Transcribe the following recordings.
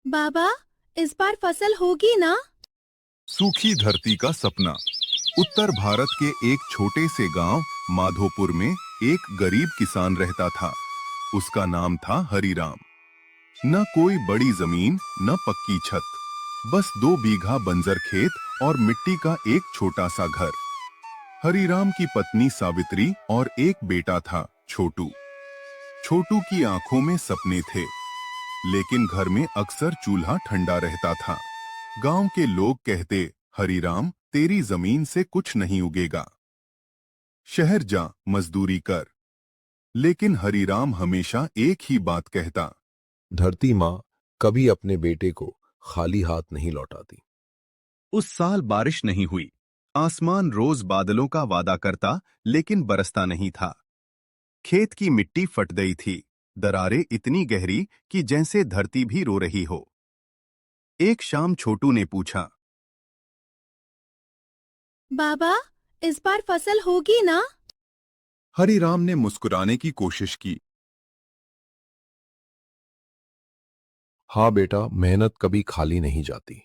बाबा, इस बार फसल होगी ना? सूखी धरती का सपना। उत्तर भारत के एक छोटे से गांव माधोपुर में एक गरीब किसान रहता था। उसका नाम था हरिराम। न कोई बड़ी जमीन, न पक्की छत, बस 2 बीघा बंजर खेत और मिट्टी का एक छोटा सा घर। हरिराम की पत्नी सावित्री और एक बेटा था, छोटू। छोटू की आंखों में सपने थे, लेकिन घर में अक्सर चूल्हा ठंडा रहता था। गांव के लोग कहते, हरिराम, तेरी जमीन से कुछ नहीं उगेगा, शहर जा मजदूरी कर। लेकिन हरिराम हमेशा एक ही बात कहता, धरती माँ कभी अपने बेटे को खाली हाथ नहीं लौटाती। उस साल बारिश नहीं हुई। आसमान रोज बादलों का वादा करता, लेकिन बरसता नहीं था। खेत की मिट्टी फट गई थी, दरारें इतनी गहरी कि जैसे धरती भी रो रही हो। एक शाम छोटू ने पूछा, बाबा, इस बार फसल होगी ना? हरिराम ने मुस्कुराने की कोशिश की। हाँ बेटा, मेहनत कभी खाली नहीं जाती।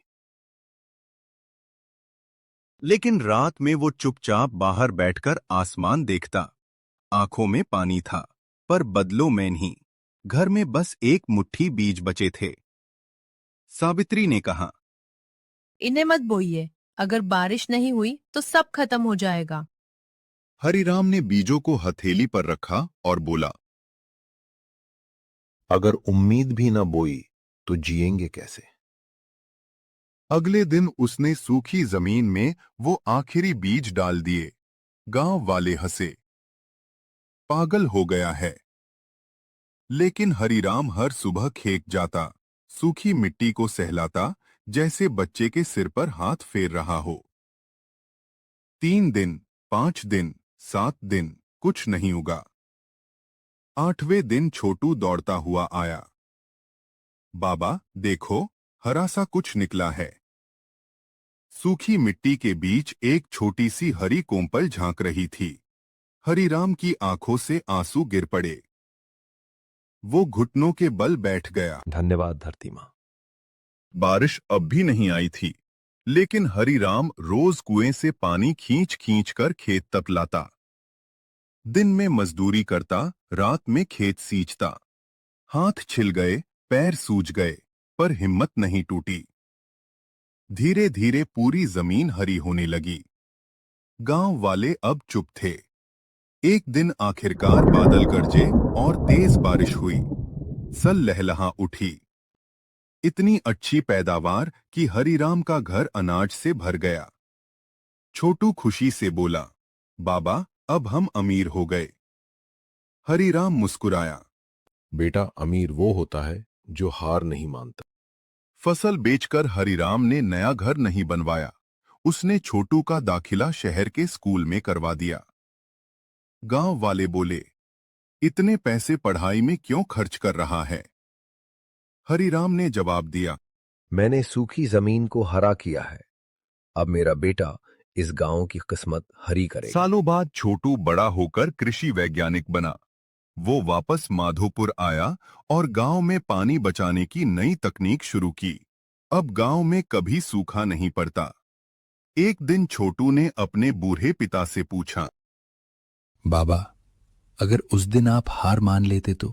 लेकिन रात में वो चुपचाप बाहर बैठकर आसमान देखता। आंखों में पानी था, पर बदलों में नहीं। घर में बस एक मुट्ठी बीज बचे थे। सावित्री ने कहा, इन्हें मत बोइए। अगर बारिश नहीं हुई तो सब खत्म हो जाएगा। हरिराम ने बीजों को हथेली पर रखा और बोला, अगर उम्मीद भी न बोई तो जिएंगे कैसे। अगले दिन उसने सूखी जमीन में वो आखिरी बीज डाल दिए। गांव वाले हंसे, पागल हो गया है। लेकिन हरिराम हर सुबह खेत जाता, सूखी मिट्टी को सहलाता, जैसे बच्चे के सिर पर हाथ फेर रहा हो। 3 दिन, 5 दिन, 7 दिन, कुछ नहीं उगा। 8वें दिन छोटू दौड़ता हुआ आया, बाबा देखो, हरा सा कुछ निकला है। सूखी मिट्टी के बीच एक छोटी सी हरी कोंपल झांक रही थी। हरिराम की आंखों से आंसू गिर पड़े। वो घुटनों के बल बैठ गया। धन्यवाद धरती माँ। बारिश अब भी नहीं आई थी, लेकिन हरिराम रोज कुएं से पानी खींच खींच कर खेत तक लाता। दिन में मजदूरी करता, रात में खेत सींचता। हाथ छिल गए, पैर सूज गए, पर हिम्मत नहीं टूटी। धीरे धीरे पूरी जमीन हरी होने लगी। गांव वाले अब चुप थे। एक दिन आखिरकार बादल गरजे और तेज बारिश हुई। सल लहलहा उठी। इतनी अच्छी पैदावार कि हरिराम का घर अनाज से भर गया। छोटू खुशी से बोला, बाबा, अब हम अमीर हो गए। हरिराम मुस्कुराया। बेटा, अमीर वो होता है जो हार नहीं मानता। फसल बेचकर हरिराम ने नया घर नहीं बनवाया। उसने छोटू का दाखिला शहर के स्कूल में करवा दिया। गांव वाले बोले, इतने पैसे पढ़ाई में क्यों खर्च कर रहा है? हरिराम ने जवाब दिया, मैंने सूखी जमीन को हरा किया है। अब मेरा बेटा इस गांव की किस्मत हरी करेगा। सालों बाद छोटू बड़ा होकर कृषि वैज्ञानिक बना। वो वापस माधोपुर आया और गांव में पानी बचाने की नई तकनीक शुरू की। अब गांव में कभी सूखा नहीं पड़ता। एक दिन छोटू ने अपने बूढ़े पिता से पूछा, बाबा, अगर उस दिन आप हार मान लेते तो?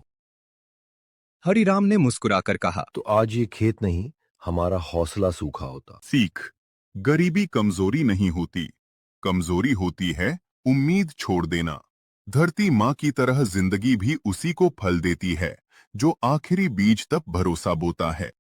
हरिराम ने मुस्कुराकर कहा, तो आज ये खेत नहीं, हमारा हौसला सूखा होता। सीख, गरीबी कमजोरी नहीं होती, कमजोरी होती है उम्मीद छोड़ देना। धरती माँ की तरह जिंदगी भी उसी को फल देती है जो आखिरी बीज तक भरोसा बोता है।